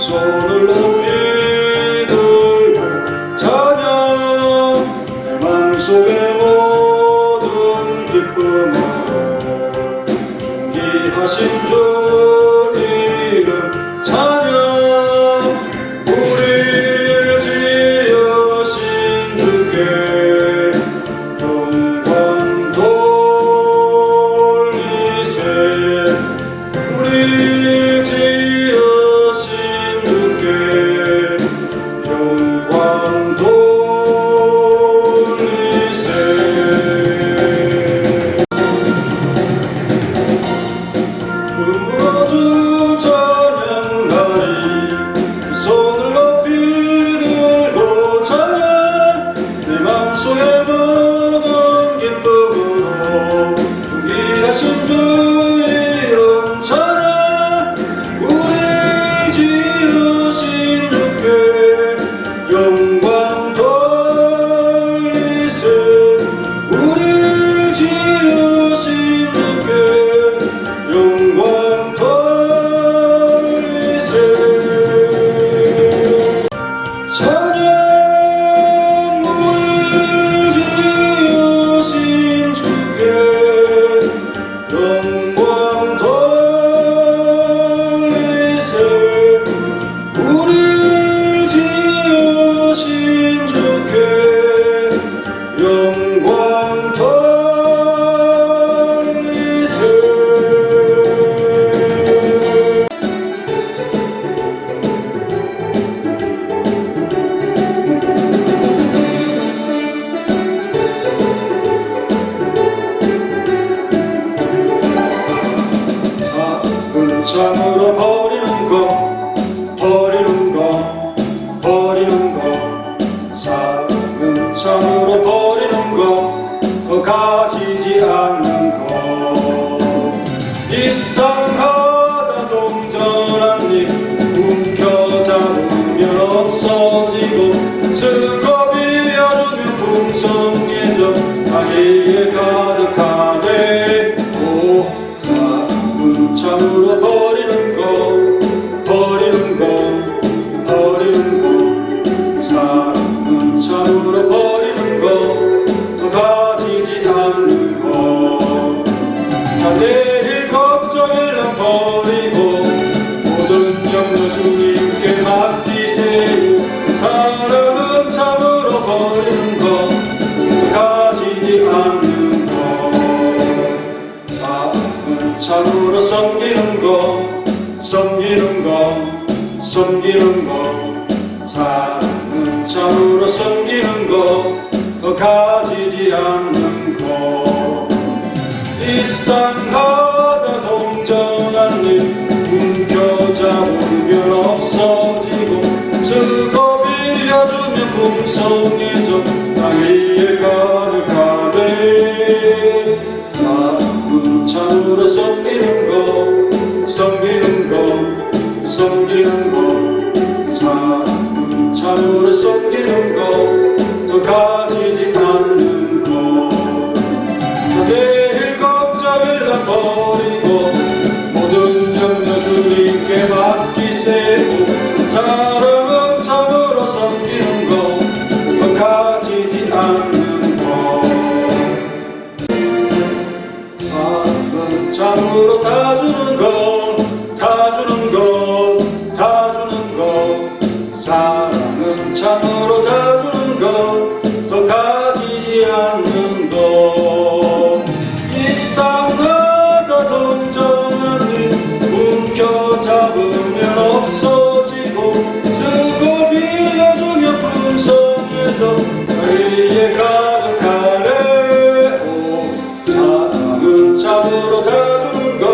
손을 높이 들고 찬양 내 맘속의 모든 기쁨을 존귀하신 주 이름 찬양 우리를 지으신 주께 영광 돌리세 우리를 지으신 주께 영광 돌리세 부르주 찬양하리 손을 높이 들고 찬양 내 맘속의 모든 기쁨으로 존귀하신 주 이름 찬양 우리를 지으신 주께 영광 돌리세 우리를 지으신 주께 영광 돌리세 찬양 우리를 지으신 주께 영광 돌리세 우리를 지으신 주께 영광 돌리세 작은 참으로 버리는 것 작은 참으로 버리는 것 더 가지지 않는 것 이상하다 동전한 입 움켜잡으면 없어지고 스커 빌려주면 풍성해져 자기에 가득하네 오 작은 참으로 버리는 것 사랑은 참으로 버리는 것 더 가지지 않는 것 자 내일 걱정을 난 버리고 모든 염려 주님께 맡기세요 사랑은 참으로 버리는 것 더 가지지 않는 것 사랑은 참으로 섬기는 것 사랑은 참으로 섬기는 것 더 가지지 않는 것 이상하다 동전한 입 움켜잡으면 없어지고 쓰고 빌려주면 풍성해져 땅 위에 가득하네 사랑은 참으로 섬기는 것 사랑은 참으로 섬기는 것 더 가지지 않는 것 내일 걱정을 난 버리고 모든 염려 주님께 맡기세요 사랑은 참으로 섬기는 것 더 가지지 않는 것 사랑은 참으로 다 주는 것 사랑은 참으로 다 주는 것 더 가지지 않는 것 이상하다 동전한 입 움켜잡으면 없어지고 쓰고 빌려주면 풍성해져 위에 가득하네 오 사랑은 참으로 다 주는 것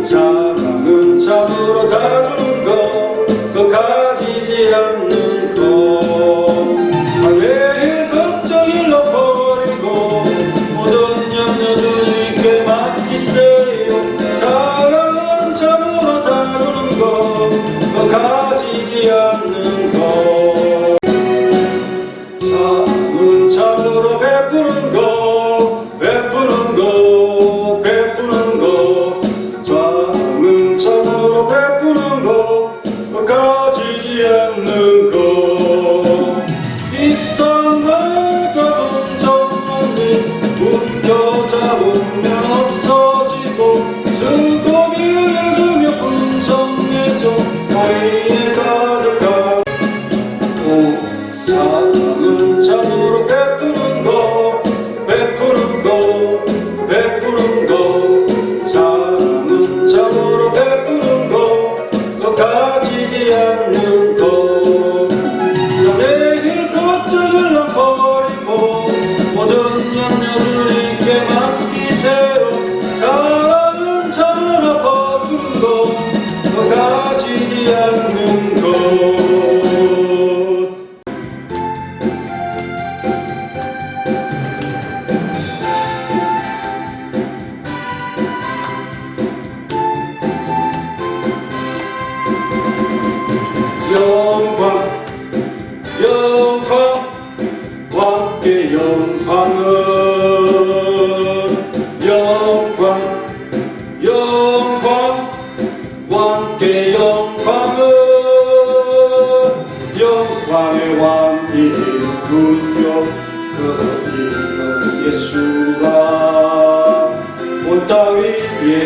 사랑은 참으로 다 주는 것 더 가지지 않는 것 내일 걱정을 버리고 모든 염려 주님께 맡기세요 사랑은 참으로 다 주는 것 더 가지지 않는 것 사랑은 참으로 베푸는 것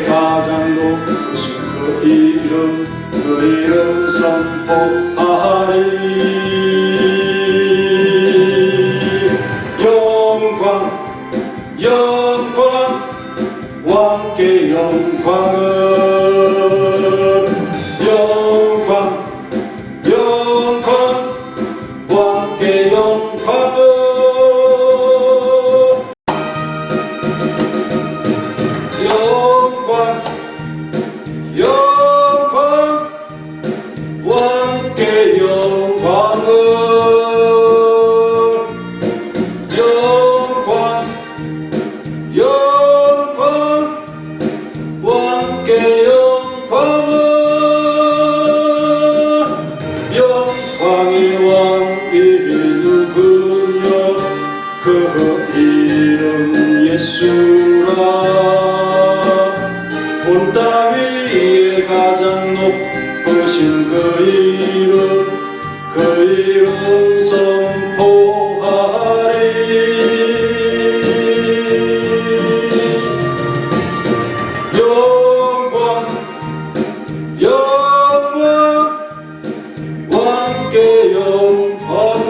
위에 가장 높으신 그 이름 선포하리. 영광 영광 왕께 영광을, 영광 영광 왕께 영광을. 영광 영광 왕께 영광을, 영광 영광 왕께 영광을. 영광의 왕이 누구냐, 그 이름 예수라. 온 땅 위에 가장 높으신 그 이름 선포하리. 영광 영광 왕께 영광을,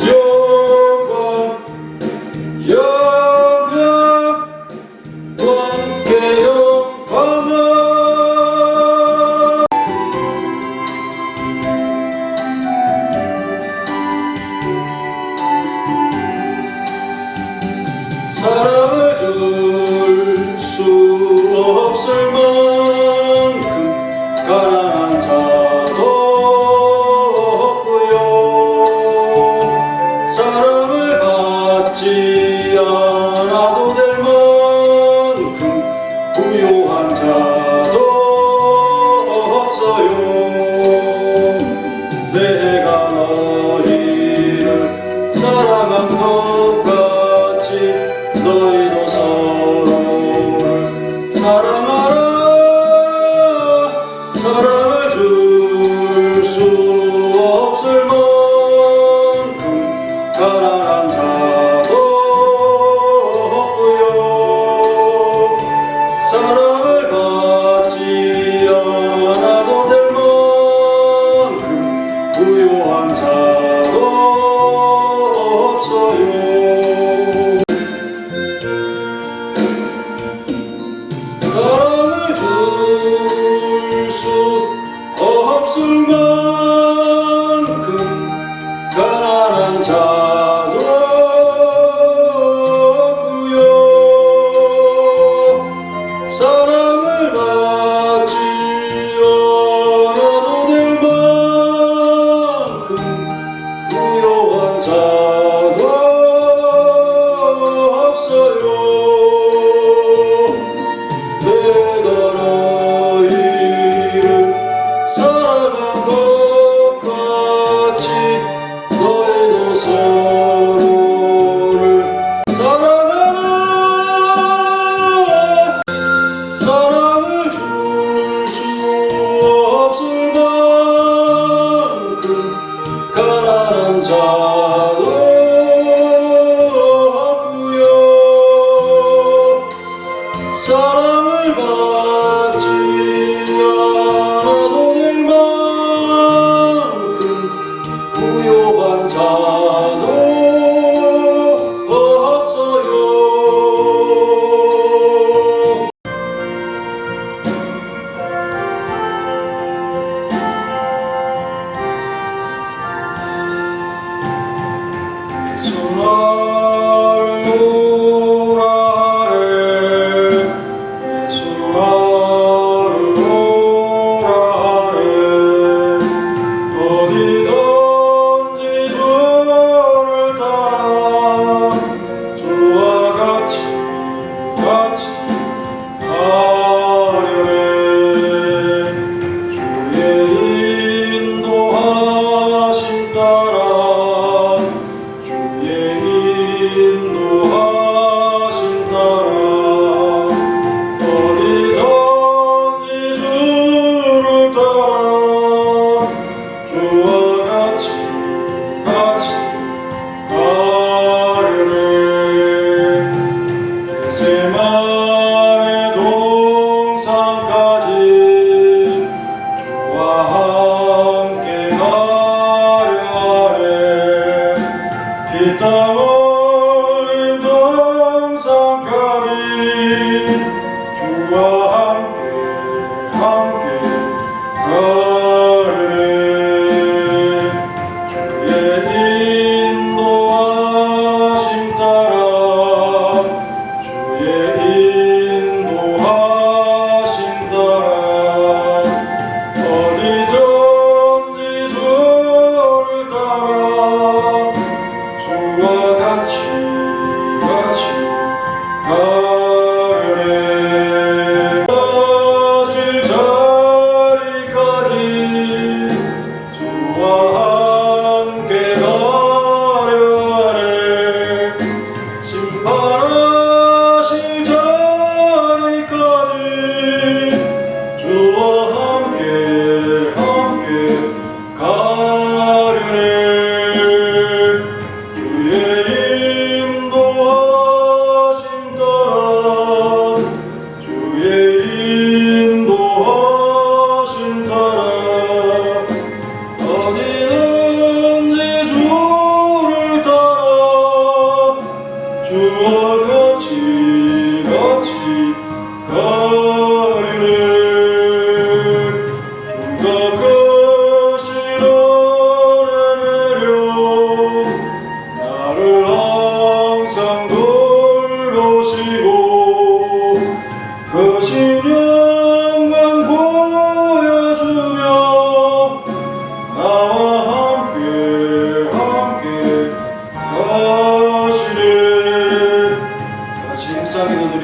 영광 영광 왕께 영광을. 사랑을 줄 수 없을 만큼 가난한 자도 없고요, 사랑을 받지 않아도 될 만큼 부요한 자도 없어요. 내가 너희를 사랑한 것 같이 너희도 서로를 사랑하라. 사랑을 줄 수 없을 만큼 가난한 자도 없고요, 사랑을 받지 않아도 될 만큼 부요한 자도 없어요. 사랑을 줄 수 없을 만큼 가난한 자도 없고요, 사랑을 받지 않아도 될 만큼 부요한 자도 없어요. 내가 너희를 사랑한 것 같이 너희도 서로를 사랑하라. 사랑을 줄 수 없을 만큼 가난한 자도 없고요, 사랑을 받지 않아도 될 만큼 부요한 자도 없어요. 예수 나를 오라 하래.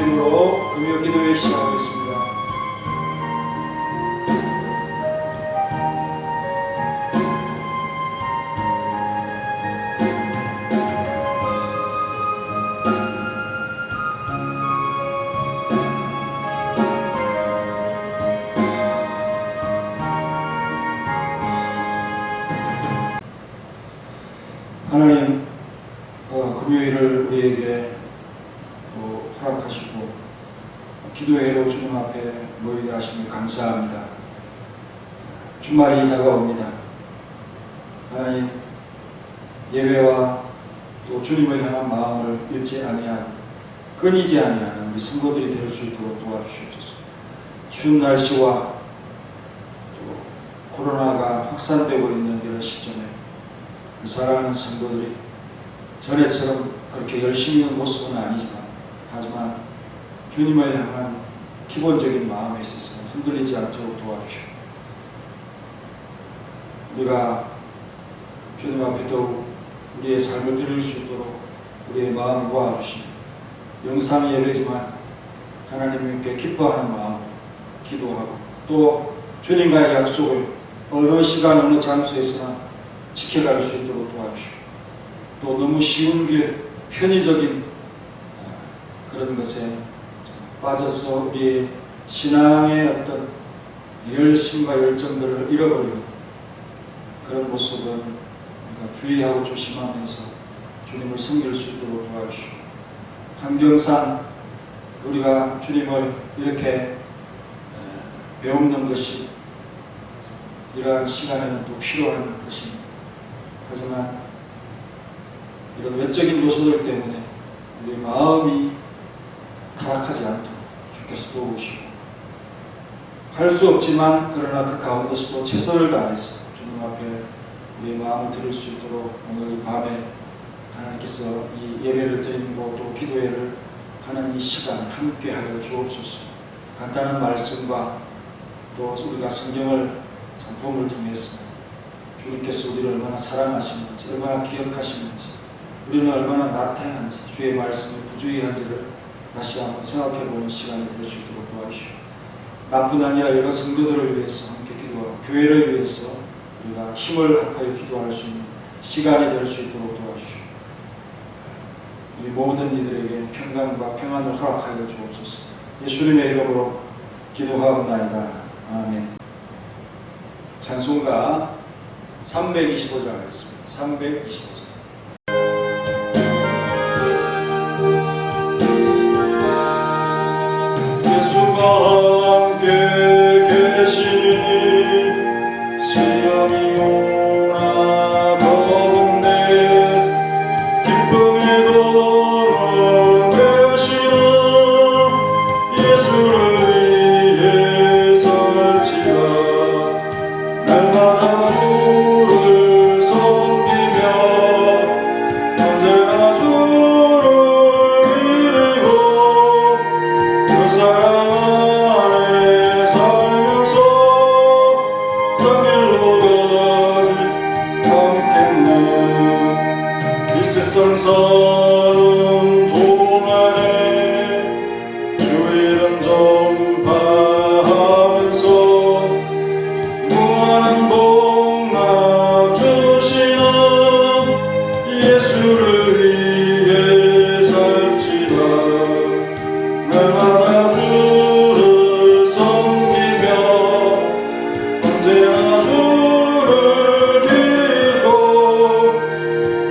이름으로 금요 기도회 시작하겠습니다. 하나님, 금요일을 우리에게 허락하시고 기도회로 주님 앞에 모이게 하시니 감사합니다. 주말이 다가옵니다. 하나님, 예배와 또 주님을 향한 마음을 잃지 아니하고 끊이지 아니하는 우리 성도들이 될 수 있도록 도와주시옵소서. 추운 날씨와 또 코로나가 확산되고 있는 이런 시점에 사랑하는 성도들이 전에처럼 그렇게 열심히 있는 모습은 아니지만 하지만 주님을 향한 기본적인 마음에 있어서 흔들리지 않도록 도와주시고 우리가 주님 앞에 더욱 우리의 삶을 드릴 수 있도록 우리의 마음을 모아주시고 영상 예배지만 하나님께 기뻐하는 마음으로 기도하고 또 주님과의 약속을 어느 시간 어느 장소에서나 지켜갈 수 있도록 도와주시고 또 너무 쉬운 길, 편의적인 그런 것에 빠져서 우리의 신앙의 어떤 열심과 열정들을 잃어버리는 그런 모습은 우리가 주의하고 조심하면서 주님을 섬길 수 있도록 도와주시고 환경상 우리가 주님을 이렇게 배우는 것이 이러한 시간에는 또 필요한 것입니다. 하지만 이런 외적인 요소들 때문에 우리의 마음이 타락하지 않도록 주께서 도우시고 할 수 없지만 그러나 그 가운데서도 최선을 다해서 주님 앞에 우리의 마음을 드릴 수 있도록 오늘 이 밤에 하나님께서 이 예배를 드리고 또 기도회를 하는 이 시간 함께 하여 주옵소서. 간단한 말씀과 또 우리가 성경을 작품을 통해서 주님께서 우리를 얼마나 사랑하시는지, 얼마나 기억하시는지, 우리는 얼마나 나태한지, 주의 말씀에 부주의한지를 다시 한번 생각해보는 시간이 될 수 있도록 도와주시고 나뿐 아니라 여러 성도들을 위해서 함께 기도하고 교회를 위해서 우리가 힘을 합하여 기도할 수 있는 시간이 될 수 있도록 도와주시고 이 모든 이들에게 평강과 평안을 허락하여 주옵소서. 예수님의 이름으로 기도하옵나이다. 아멘. 찬송가 325절 하겠습니다. 325절. 예수가 함께 계시니 시험이 오나 더욱내 기쁨이 도는 되시나 예수를 위해 살지라 날마다 주를 섬기며 언제나 주를 이루고 그 사랑 안에 살면서 딴 길로 가지 않겠네. 이 세상 사는 동안에 주 이름 전파하면서 무한한 복나 주시는 예수를 위해 삽시다. 날마다 주를 섬기며 언제나 주를 기리고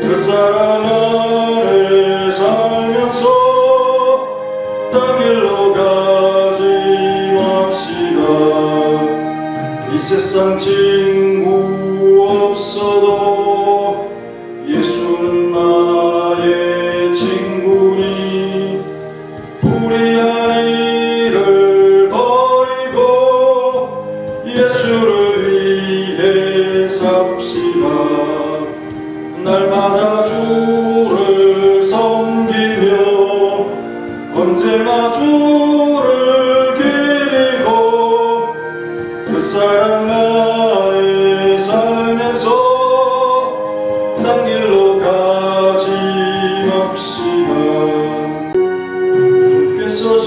그 사랑 안에 살면서 딴 길로 가지 맙시다. 이 세상 친구 없어도 예수는 나의 친구니 불의한 일을 버리고 예수를 위해 삽시다. 날마다 주를 섬기며 언제나 주를 기리고 그 사랑 안에 살면서 딴 길로 가지 맙시다. 주께서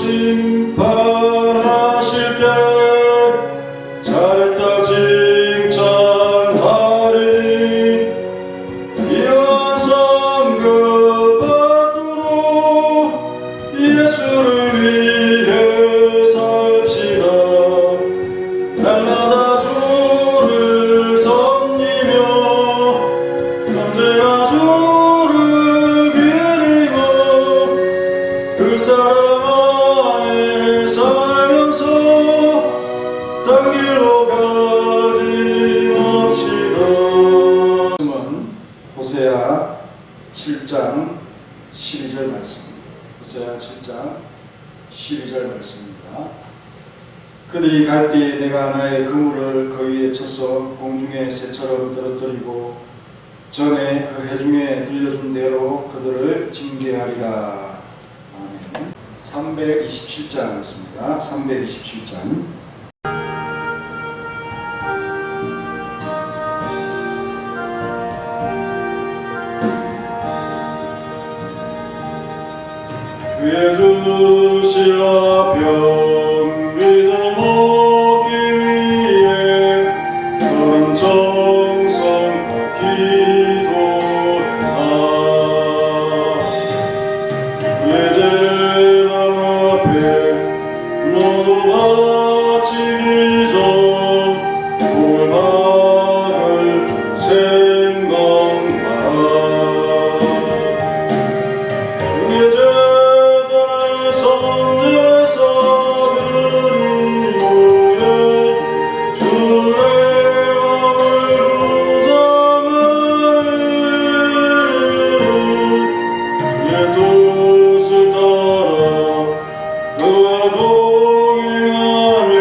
딴 길로 가지 맙시다. 말씀은 호세아 7장 12절 말씀입니다. 호세아 7장 12절 말씀입니다. 그들이 갈 때에 내가 나의 그물을 그 위에 쳐서 공중의 새처럼 떨어뜨리고 전에 그 해중에 들려준 대로 그들을 징계하리라. 아멘. 327장이었습니다. 327장. 주의 주실 화평 믿음 얻기 위해 너는 정성과 기도했나. 주의 제단 앞에 모두 바치기 전 복을 받을 줄 생각마라. 주의 제단에 선제사들이 모여 주의 맘을 주장하니 주의 뜻을 따라 그와 동행하며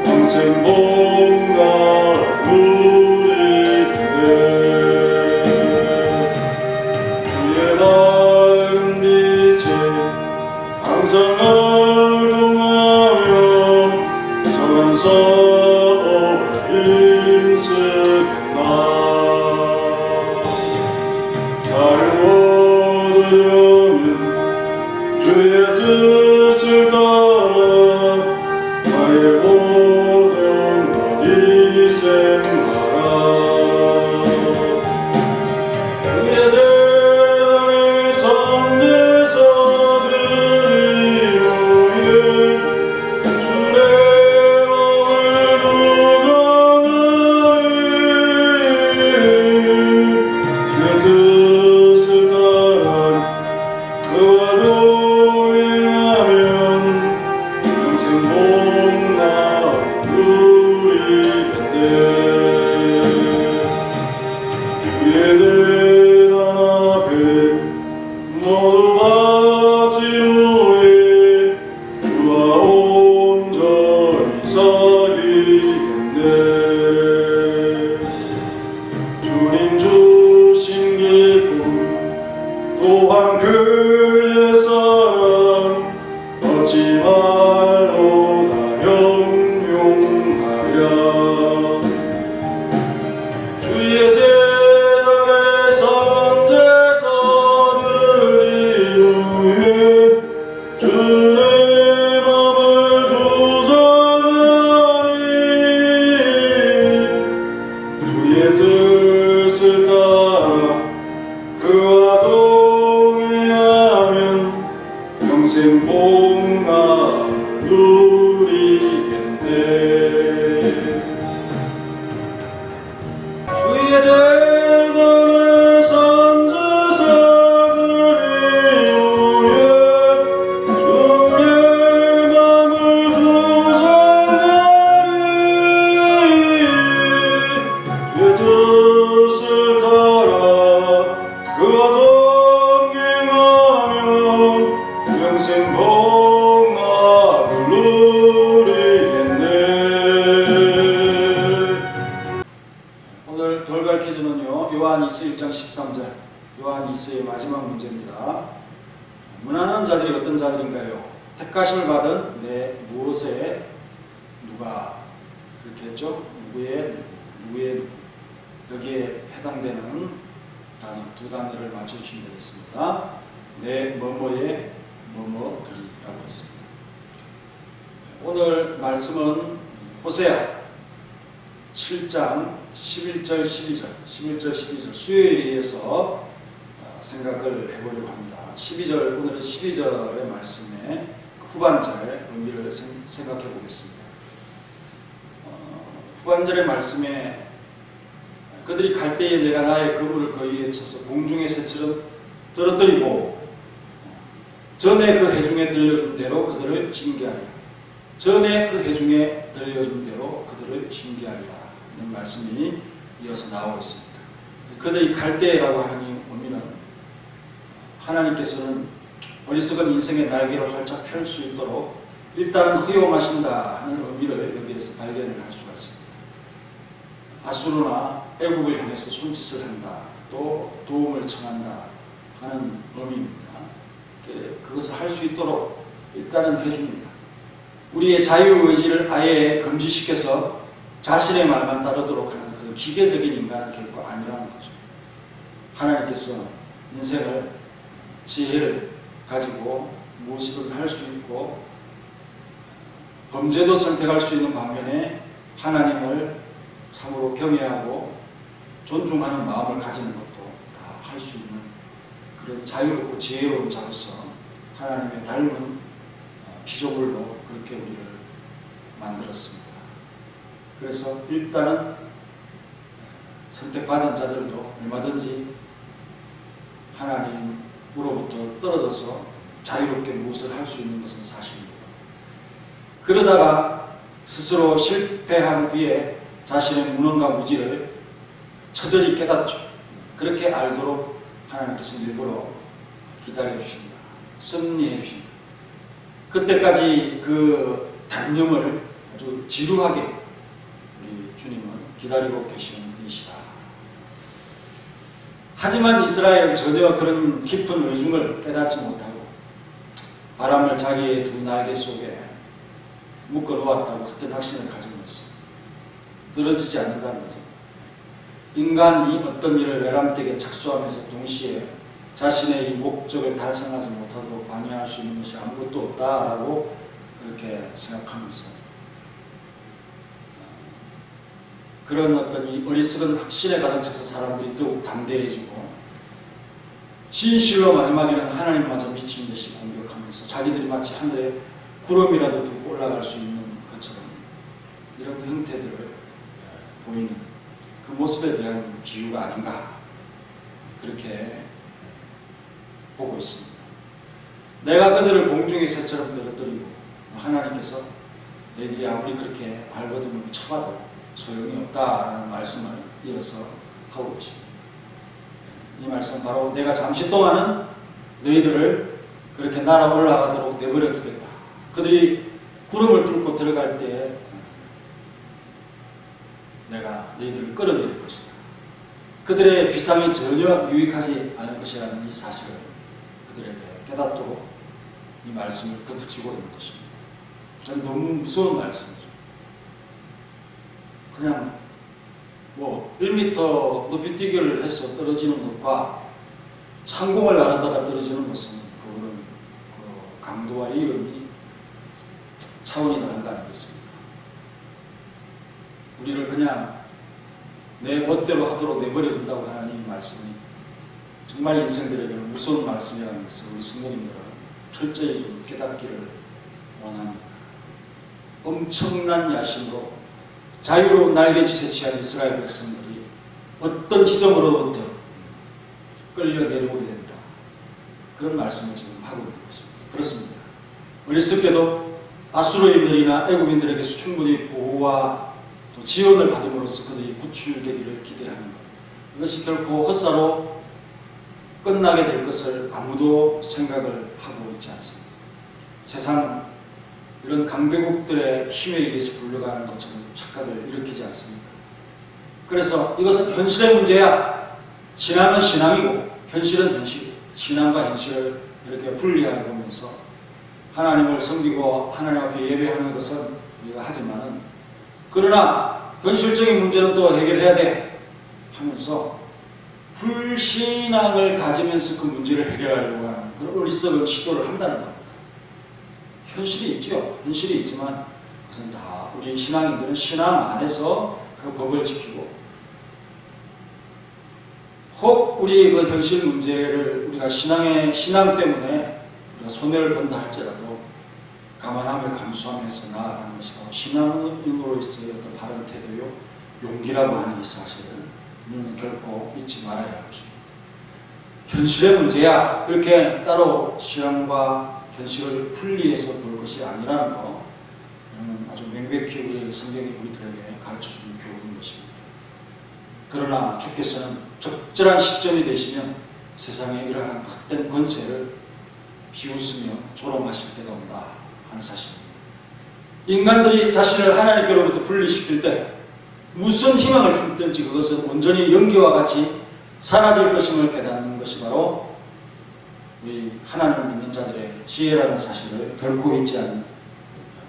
평생 복날을 누리겠네. 주의 밝은 빛에 항상 날 통하며 선한 사업을 힘쓰겠나. 자유 얻으려면 주의 뜻을 따라 나의 모든 것 희생하라. 주의 제단에 선제사들이 모여 주의 맘을 주장하니 주의 뜻을 따라 그와 동행하면 평생 복날을 누리겠네. 주의 제단 앞에 모두 바치루에 주와 온전히 사귀겠네. 주님 주신 기쁨 또한 그 옛사랑 얻지 말로다 영용하랴. 주의 제단에 선제사들이 모여 주의 맘을 주장하니 주의 뜻을 따라 그와 동행하면 평생 복날을 누리겠네. 주의 제단에 선제사들이 모여 주의 맘을 주장하니 주의 뜻을 따라 그와 동행하면 평생 복날을 누리겠네. 오늘 돌발 퀴즈는요, 요한 2서 1장 13절, 요한 2서의 마지막 문제입니다. 문하는 자들이 어떤 자들인가요? 택하심을 받은 내 무엇의 누가, 그렇게 했죠? 누구의 누구, 여기에 해당되는 단어, 두 단어를 맞춰주시면 되겠습니다. 내 뭐뭐의 뭐뭐들이라고 했습니다. 오늘 말씀은 호세아 7장 11절 12절 수요일에 이어서 생각을 해보려고 합니다. 12절, 오늘은 12절의 말씀의 후반절의 의미를 생각해 보겠습니다. 후반절의 말씀에 그들이 갈 때에 내가 나의 그물을 그 위에 쳐서 공중의 새처럼 떨어뜨리고 전에 그 해중에 들려준 대로 그들을 징계하리라. 전에 그 회중에 들려준 대로 그들을 징계하리라. 이런 말씀이 이어서 나오고 있습니다. 그들이 갈대라고 하는 이 의미는 하나님께서는 어리석은 인생의 날개를 활짝 펼 수 있도록 일단은 허용하신다 하는 의미를 여기에서 발견을 할 수가 있습니다. 아수르나 애국을 향해서 손짓을 한다, 또 도움을 청한다 하는 의미입니다. 그것을 할 수 있도록 일단은 해줍니다. 우리의 자유의지를 아예 금지시켜서 자신의 말만 따르도록 하는 그런 기계적인 인간은 결코 아니라는 거죠. 하나님께서 인생을 지혜를 가지고 무엇이든 할 수 있고 범죄도 선택할 수 있는 반면에 하나님을 참으로 경외하고 존중하는 마음을 가지는 것도 다 할 수 있는 그런 자유롭고 지혜로운 자로서 하나님의 닮은 피조물로 그렇게 우리를 만들었습니다. 그래서 일단은 선택받은 자들도 얼마든지 하나님으로부터 떨어져서 자유롭게 무엇을 할 수 있는 것은 사실입니다. 그러다가 스스로 실패한 후에 자신의 무능과 무지를 처절히 깨닫죠. 그렇게 알도록 하나님께서 일부러 기다려 주십니다. 섭리해 주십니다. 그때까지 그 단념을 아주 지루하게 우리 주님은 기다리고 계시는 분이시다. 하지만 이스라엘은 전혀 그런 깊은 의중을 깨닫지 못하고 바람을 자기의 두 날개 속에 묶어 놓았다고 헛된 확신을 가지면서 떨어지지 않는다는 거죠. 인간이 어떤 일을 외람되게 착수하면서 동시에 자신의 이 목적을 달성하지 못하도록 방해할 수 있는 것이 아무것도 없다라고 그렇게 생각하면서 그런 어떤 이 어리석은 확신에 가득 차서 사람들이 더욱 담대해지고 진실로 마지막에는 하나님마저 미친 듯이 공격하면서 자기들이 마치 하늘에 구름이라도 두고 올라갈 수 있는 것처럼 이런 형태들을 보이는 그 모습에 대한 비유가 아닌가 그렇게 보고 있습니다. 내가 그들을 공중의 새처럼 떨어뜨리고 하나님께서 너희들이 아무리 그렇게 발버둥을 쳐봐도 소용이 없다라는 말씀을 이어서 하고 계십니다. 이 말씀은 바로 내가 잠시 동안은 너희들을 그렇게 날아 올라가도록 내버려 두겠다. 그들이 구름을 뚫고 들어갈 때 내가 너희들을 끌어내릴 것이다. 그들의 비상이 전혀 유익하지 않을 것이라는 이 사실을 그들에게 깨닫도록 이 말씀을 덧붙이고 있는 것입니다. 저는 너무 무서운 말씀이죠. 그냥 뭐 1m 높이 뛰기를 해서 떨어지는 것과 창공을 나르다가 떨어지는 것은 그거는 그 강도와 위험이 차원이 다른 거 아니겠습니까? 우리를 그냥 내 멋대로 하도록 내버려 둔다고 하는 이 말씀이 정말 인생들에게는 무서운 말씀이라는 것을 우리 성도님들은 철저히 좀 깨닫기를 원합니다. 엄청난 야심으로 자유로운 날개짓에 취한 이스라엘 백성들이 어떤 지점으로부터 끌려 내려오게 된다. 그런 말씀을 지금 하고 있는 것입니다. 그렇습니다. 어리석게도 아수르인들이나 애국인들에게서 충분히 보호와 또 지원을 받음으로써 그들이 구출되기를 기대하는 것. 이것이 결코 헛사로 끝나게 될 것을 아무도 생각을 하고 있지 않습니다. 세상은 이런 강대국들의 힘에 의해서 굴러가는 것처럼 착각을 일으키지 않습니까? 그래서 이것은 현실의 문제야. 신앙은 신앙이고 현실은 현실. 신앙과 현실을 이렇게 분리해보면서 하나님을 섬기고 하나님 앞에 예배하는 것은 우리가 하지만은 그러나 현실적인 문제는 또 해결해야 돼 하면서 불신앙을 가지면서 그 문제를 해결하려고 하는 그런 어리석은 시도를 한다는 겁니다. 현실이 있죠. 현실이 있지만 그것은 다 우리 신앙인들은 신앙 안에서 그 법을 지키고 혹 우리 그 현실 문제를 우리가 신앙 때문에 우리가 손해를 본다 할지라도 감안함을 감수하면서 나아가는 것이 바로 신앙인으로서의 어떤 바른 태도요 용기라고 하는 이 사실을 우리는 결코 잊지 말아야 할 것입니다. 현실의 문제야 이렇게 따로 신앙과 현실을 분리해서 볼 것이 아니라는 거 하는 아주 명백히 우리 성경이 우리들에게 가르쳐주는 교훈인 것입니다. 그러나 주께서는 적절한 시점이 되시면 세상에 이러한 헛된 권세를 비웃으며 조롱하실 때가 온다 하는 사실입니다. 인간들이 자신을 하나님께로부터 분리시킬 때 무슨 희망을 품든지 그것은 온전히 연기와 같이 사라질 것임을 깨닫는 것이 바로 우리 하나님을 믿는 자들의 지혜라는 사실을 결코 잊지 않는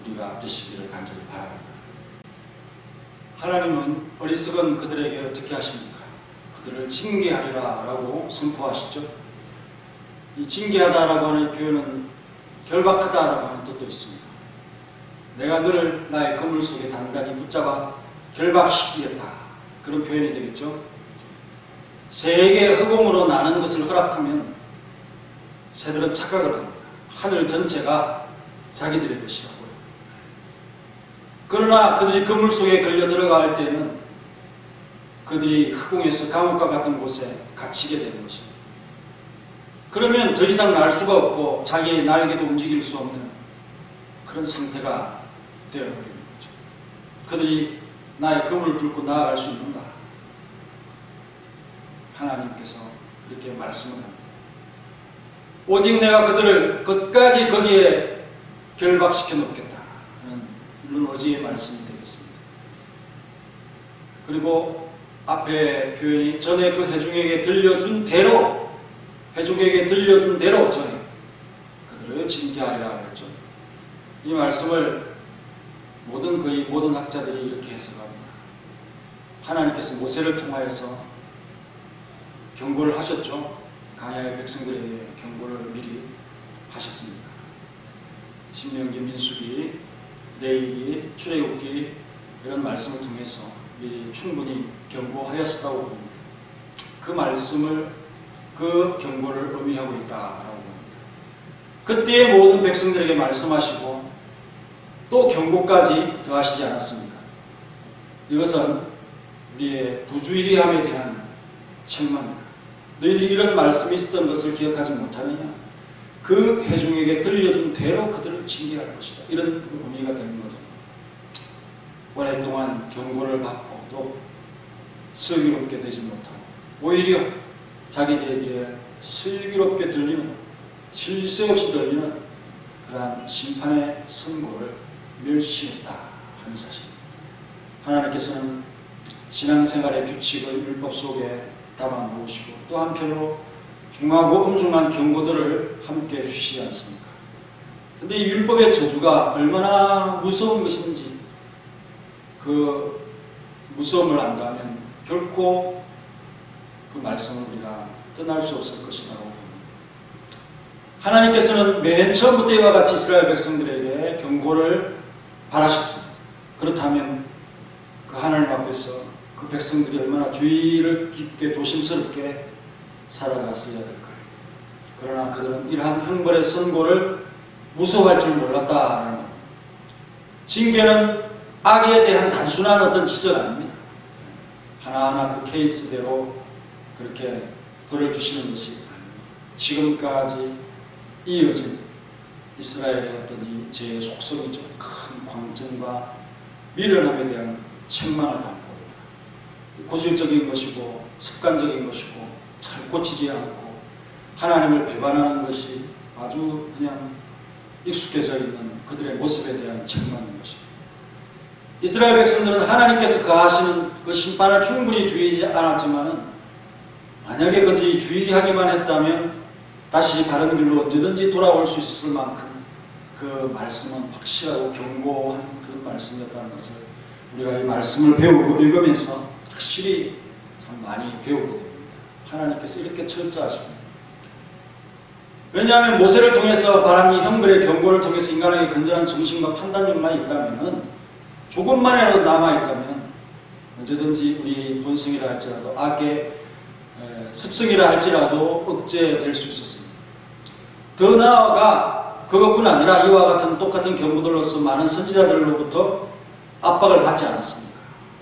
우리가 되시기를 간절히 바랍니다. 하나님은 어리석은 그들에게 어떻게 하십니까? 그들을 징계하리라 라고 선포하시죠. 이 징계하다라고 하는 표현은 결박하다라고 하는 뜻도 있습니다. 내가 너를 나의 그물 속에 단단히 붙잡아 결박시키겠다, 그런 표현이 되겠죠. 새에게 흑공으로 나는 것을 허락하면 새들은 착각을 합니다. 하늘 전체가 자기들의 것이라고요. 그러나 그들이 그물 속에 걸려 들어갈 때는 그들이 흑공에서 감옥과 같은 곳에 갇히게 되는 것입니다. 그러면 더 이상 날 수가 없고 자기의 날개도 움직일 수 없는 그런 상태가 되어버리는 거죠. 그들이 나의 그물을 뚫고 나아갈 수 있는가? 하나님께서 그렇게 말씀을 합니다. 오직 내가 그들을 끝까지 거기에 결박시켜 놓겠다 하는 이런 어지의 말씀이 되겠습니다. 그리고 앞에 표현이 전에 그 회중에게 들려준 대로, 회중에게 들려준 대로 전에 그들을 징계하리라 그랬죠. 이 말씀을 거의 모든 학자들이 이렇게 해석합니다. 하나님께서 모세를 통하여서 경고를 하셨죠. 광야의 백성들에게 경고를 미리 하셨습니다. 신명기, 민수기, 레위기, 출애굽기 이런 말씀을 통해서 미리 충분히 경고하였다고 봅니다. 그 말씀을, 그 경고를 의미하고 있다라고 봅니다. 그때의 모든 백성들에게 말씀하시고 또 경고까지 더하시지 않았습니까? 이것은 우리의 부주의함에 대한 책망이다. 너희들이 이런 말씀이 있었던 것을 기억하지 못하느냐? 그 회중에게 들려준 대로 그들을 징계할 것이다. 이런 의미가 되는 거죠. 오랫동안 경고를 받고 또 슬기롭게 되지 못하고 오히려 자기들에게 슬기롭게 들리는, 쉴 새 없이 들리는 그러한 심판의 선고를 멸시했다 하는 사실입니다. 하나님께서는 신앙생활의 규칙을 율법 속에 담아 놓으시고 또 한편으로 중하고 엄중한 경고들을 함께 주시지 않습니까? 그런데 이 율법의 저주가 얼마나 무서운 것인지 그 무서움을 안다면 결코 그 말씀을 우리가 떠날 수 없을 것이라고 봅니다. 하나님께서는 맨 처음부터 이와 같이 이스라엘 백성들에게 경고를 바라셨습니다. 그렇다면 그 하나님 앞에서 그 백성들이 얼마나 주의를 깊게 조심스럽게 살아갔어야 될까요? 그러나 그들은 이러한 형벌의 선고를 무서워할 줄 몰랐다는 겁니다. 징계는 악에 대한 단순한 어떤 지적 아닙니다. 하나하나 그 케이스대로 그렇게 벌을 주시는 것이 아닙니다. 지금까지 이어진 이스라엘의 어떤 이 죄의 속성이죠. 큰 광증과 미련함에 대한 책망을 담고 있다. 고질적인 것이고 습관적인 것이고 잘 고치지 않고 하나님을 배반하는 것이 아주 그냥 익숙해져 있는 그들의 모습에 대한 책망인 것입니다. 이스라엘 백성들은 하나님께서 가하시는 그 심판을 충분히 주의하지 않았지만은 만약에 그들이 주의하기만 했다면 다시 바른 길로 언제든지 돌아올 수 있을 만큼 그 말씀은 확실하고 견고한 그런 말씀이었다는 것을 우리가 이 말씀을 배우고 읽으면서 확실히 참 많이 배우게 됩니다. 하나님께서 이렇게 철저하십니다. 왜냐하면 모세를 통해서 바란 이 형벌의 경고를 통해서 인간에게 건전한 정신과 판단력만 있다면, 조금만이라도 남아있다면 언제든지 우리 본성이라 할지라도 악의 습성이라 할지라도 억제될 수 있었습니다. 더 나아가 그것뿐 아니라 이와 같은 똑같은 경고들로서 많은 선지자들로부터 압박을 받지 않았습니까?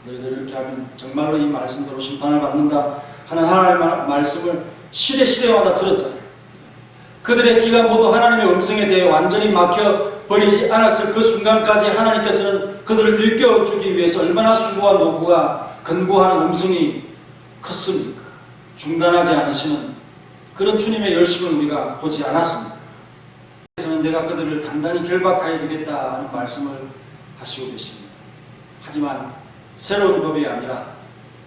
너희들 이렇게 하면 정말로 이 말씀대로 심판을 받는다 하는 하나님의 말씀을 시대마다 들었잖아요. 그들의 귀가 모두 하나님의 음성에 대해 완전히 막혀버리지 않았을 그 순간까지 하나님께서는 그들을 일깨워주기 위해서 얼마나 수고와 노고가 근고한 음성이 컸습니까? 중단하지 않으시는 그런 주님의 열심을 우리가 보지 않았습니까? 그래서 내가 그들을 단단히 결박하여 두겠다 하는 말씀을 하시고 계십니다. 하지만 새로운 법이 아니라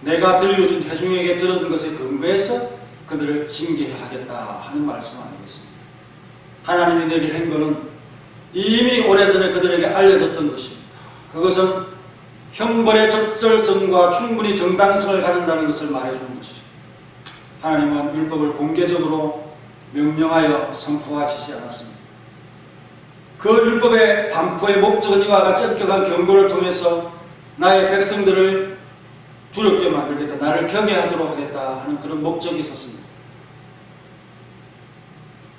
내가 들려준 회중에게 들은 것에 근거해서 그들을 징계하겠다 하는 말씀 아니겠습니까? 하나님이 내릴 행보는 이미 오래전에 그들에게 알려졌던 것입니다. 그것은 형벌의 적절성과 충분히 정당성을 가진다는 것을 말해주는 것이죠. 하나님은 율법을 공개적으로 명령하여 선포하시지 않았습니다. 그 율법의 반포의 목적은 이와 같이 엄격한 경고를 통해서 나의 백성들을 두렵게 만들겠다, 나를 경외하도록 하겠다 하는 그런 목적이 있었습니다.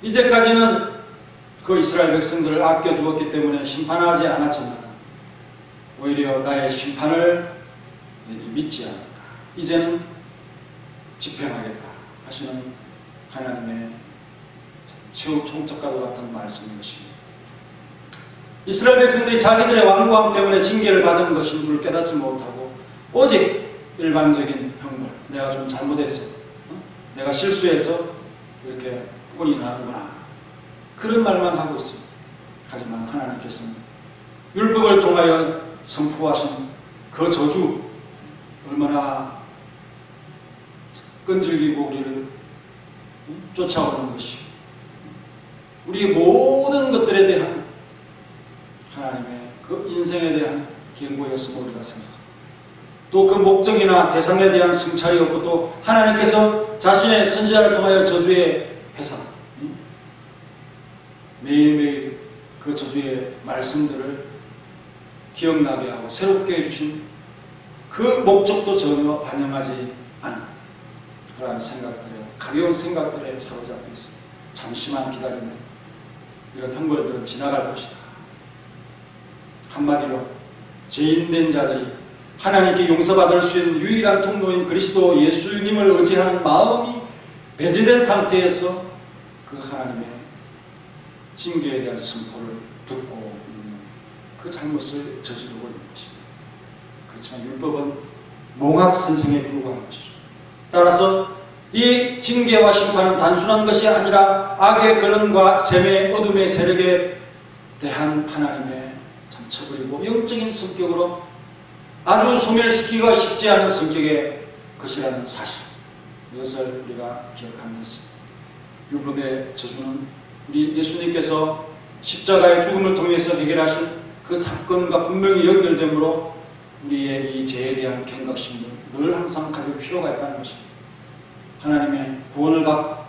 이제까지는 그 이스라엘 백성들을 아껴주었기 때문에 심판하지 않았지만 오히려 나의 심판을 너희들이 믿지 않았다. 이제는 집행하겠다 하시는 하나님의 최후 통첩과도 같은 말씀인 것입니다. 이스라엘 백성들이 자기들의 완고함 때문에 징계를 받은 것인 줄 깨닫지 못하고 오직 일반적인 형벌, 내가 좀 잘못했어, 내가 실수해서 이렇게 혼이 나는구나, 그런 말만 하고 있습니다. 하지만 하나님께서는 율법을 통하여 선포하신 그 저주, 얼마나 끈질기고 우리를 쫓아오는 것이, 우리의 모든 것들에 대한 하나님의 그 인생에 대한 경고였음을 우리가 생각합니다. 또 그 목적이나 대상에 대한 성찰이었고, 또 하나님께서 자신의 선지자를 통하여 저주의 해상, 매일매일 그 저주의 말씀들을 기억나게 하고 새롭게 해주신 그 목적도 전혀 반영하지 않은 그러한 생각들에, 가벼운 생각들에 사로잡혀 있습니다. 잠시만 기다리면 이런 형벌들은 지나갈 것이다. 한마디로 죄인된 자들이 하나님께 용서받을 수 있는 유일한 통로인 그리스도 예수님을 의지하는 마음이 배제된 상태에서 그 하나님의 징계에 대한 선포를 듣고 있는 그 잘못을 저지르고 있는 것입니다. 그렇지만 율법은 몽학선생에 불과한 것이죠. 따라서 이 징계와 심판은 단순한 것이 아니라 악의 근원과 셈의 어둠의 세력에 대한 하나님의 참 처벌이고 영적인 성격으로 아주 소멸시키기가 쉽지 않은 성격의 것이라는 사실, 이것을 우리가 기억하면서 율법의 저주는 우리 예수님께서 십자가의 죽음을 통해서 해결하신 그 사건과 분명히 연결되므로 우리의 이 죄에 대한 경각심을 늘 항상 가질 필요가 있다는 것입니다. 하나님의 구원을 받고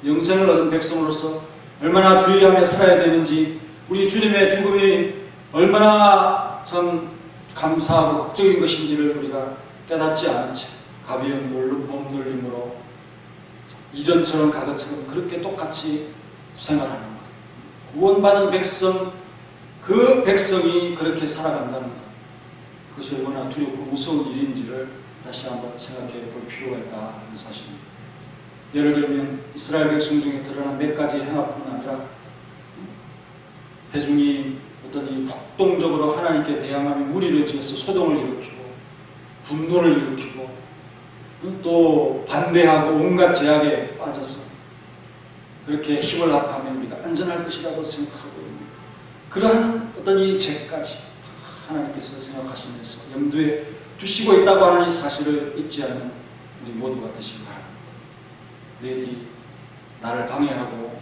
영생을 얻은 백성으로서 얼마나 주의하며 살아야 되는지, 우리 주님의 죽음이 얼마나 참 감사하고 극적인 것인지를 우리가 깨닫지 않은 채 가벼운 몸놀림으로 이전처럼 과거처럼 그렇게 똑같이 생활하는 것, 구원받은 백성, 그 백성이 그렇게 살아간다는 것, 그것이 얼마나 두렵고 무서운 일인지를 다시 한번 생각해 볼 필요가 있다 하는 사실입니다. 예를 들면 이스라엘 백성 중에 드러난 몇 가지 행악뿐 아니라 회중이 어떤 이 폭동적으로 하나님께 대항하며 무리를 지어서 소동을 일으키고 분노를 일으키고 또 반대하고 온갖 제약에 빠져서 그렇게 힘을 합하면 우리가 안전할 것이라고 생각하고 있는 그러한 어떤 이 죄까지 하나님께서 생각하시면서 염두에 두시고 있다고 하는 이 사실을 잊지 않는 우리 모두가 되시기 바랍니다. 너희들이 나를 방해하고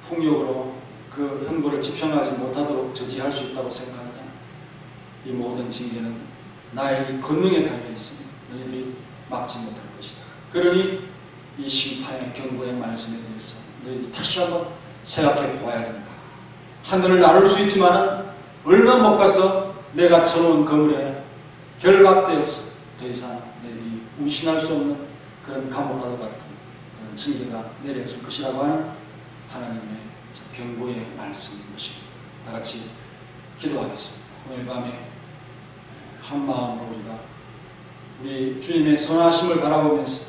폭력으로 그 형벌을 집행하지 못하도록 저지할 수 있다고 생각하느냐? 이 모든 징계는 나의 권능에 달려 있으니 너희들이 막지 못할 것이다. 그러니 이 심판의 경고의 말씀에 대해서 너희들이 다시 한번 생각해 보아야 된다. 하늘을 나눌 수 있지만은 얼마 못 가서 내가 쳐놓은 그물에 결박되어서 더 이상 너희들이 운신할 수 없는 그런 감옥과도 같은 그런 징계가 내려질 것이라고 하는 하나님의 경고의 말씀인 것입니다. 다 같이 기도하겠습니다. 오늘 밤에 한 마음으로 우리가 우리 주님의 선하심을 바라보면서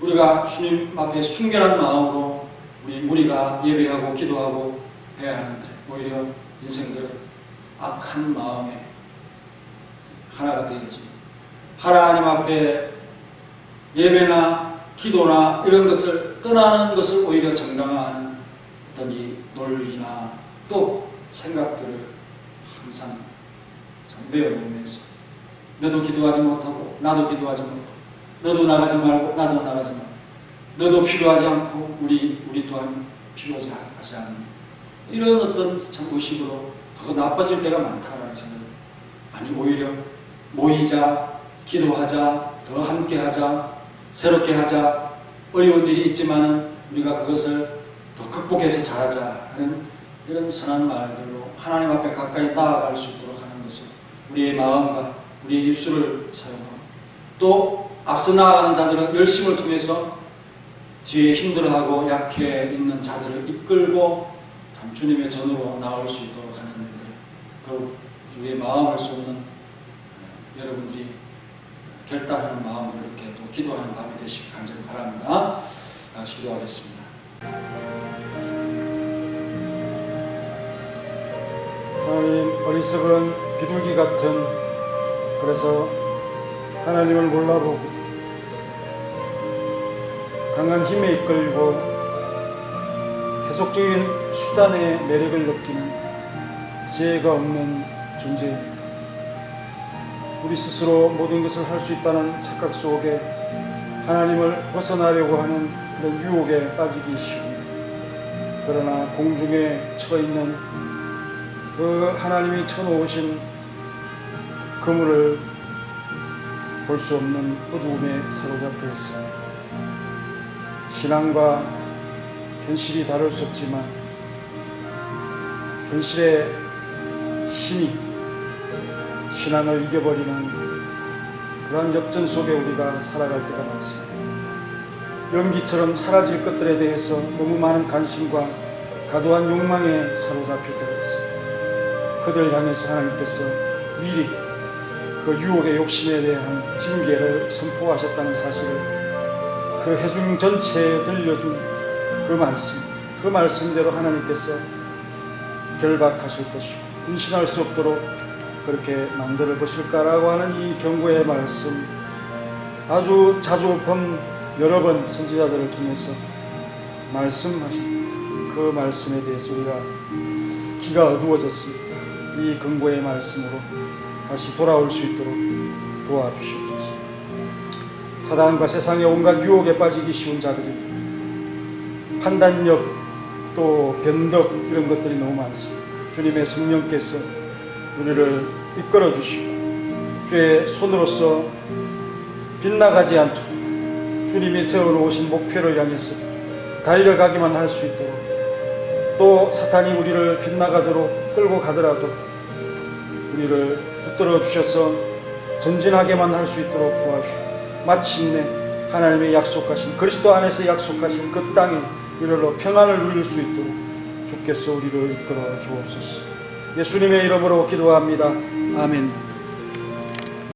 우리가 주님 앞에 순결한 마음으로 우리가 예배하고 기도하고 해야 하는데 오히려 인생들은 악한 마음에 하나가 되어집니다. 하나님 앞에 예배나 기도나 이런 것을 떠나는 것을 오히려 정당화하는 어떤 이 논리나 또 생각들을 항상 외워놓으면서 너도 기도하지 못하고 나도 기도하지 못하고 너도 나가지 말고 나도 나가지 말고 너도 필요하지 않고 우리 또한 필요하지 않니 이런 어떤 참 의식으로 더 나빠질 때가 많다라는 생각이 아니 오히려 모이자 기도하자 더 함께하자 새롭게 하자 어려운 일이 있지만은 우리가 그것을 더 극복해서 잘하자 하는 이런 선한 말들로 하나님 앞에 가까이 나아갈 수 있도록 하는 것을 우리의 마음과 우리의 입술을 사용하고 또 앞서 나아가는 자들은 열심을 통해서 뒤에 힘들어하고 약해 있는 자들을 이끌고 참 주님의 전으로 나올 수 있도록 하는 일들 더욱 우리의 마음을 쏟는 여러분들이 결단하는 마음으로 이렇게 또 기도하는 밤이 되시길 간절히 바랍니다. 다시 기도하겠습니다. 하나님, 어리석은 비둘기 같은 그래서 하나님을 몰라보고 강한 힘에 이끌고 계속적인 수단의 매력을 느끼는 지혜가 없는 존재입니다. 우리 스스로 모든 것을 할 수 있다는 착각 속에 하나님을 벗어나려고 하는 그런 유혹에 빠지기 쉬운데 그러나 공중에 처 있는 그 하나님이 쳐놓으신 그물을 볼 수 없는 어두움에 사로잡혀 있습니다. 신앙과 현실이 다를 수 없지만 현실의 힘이 신앙을 이겨버리는 그러한 역전 속에 우리가 살아갈 때가 많습니다. 연기처럼 사라질 것들에 대해서 너무 많은 관심과 과도한 욕망에 사로잡힐 때가 있습니다. 그들을 향해서 하나님께서 미리 그 유혹의 욕심에 대한 징계를 선포하셨다는 사실을 그 회중 전체에 들려준 그 말씀대로 하나님께서 결박하실 것이고 분신할 수 없도록 그렇게 만들어 보실까라고 하는 이 경고의 말씀 아주 자주 여러 번 선지자들을 통해서 말씀하십니다. 그 말씀에 대해서 우리가 귀가 어두워졌습니다. 이 경고의 말씀으로 다시 돌아올 수 있도록 도와주시옵소서. 사단과 세상의 온갖 유혹에 빠지기 쉬운 자들이 판단력 또 변덕 이런 것들이 너무 많습니다. 주님의 성령께서 우리를 이끌어 주시고 주의 손으로서 빗나가지 않도록 주님이 세워놓으신 목표를 향해서 달려가기만 할 수 있도록 또 사탄이 우리를 빗나가도록 끌고 가더라도 우리를 붙들어 주셔서 전진하게만 할 수 있도록 도와주시고 마침내 하나님의 약속하신 그리스도 안에서 약속하신 그 땅에 이르러 평안을 누릴 수 있도록 주께서 우리를 이끌어 주옵소서. 예수님의 이름으로 기도합니다. 아멘.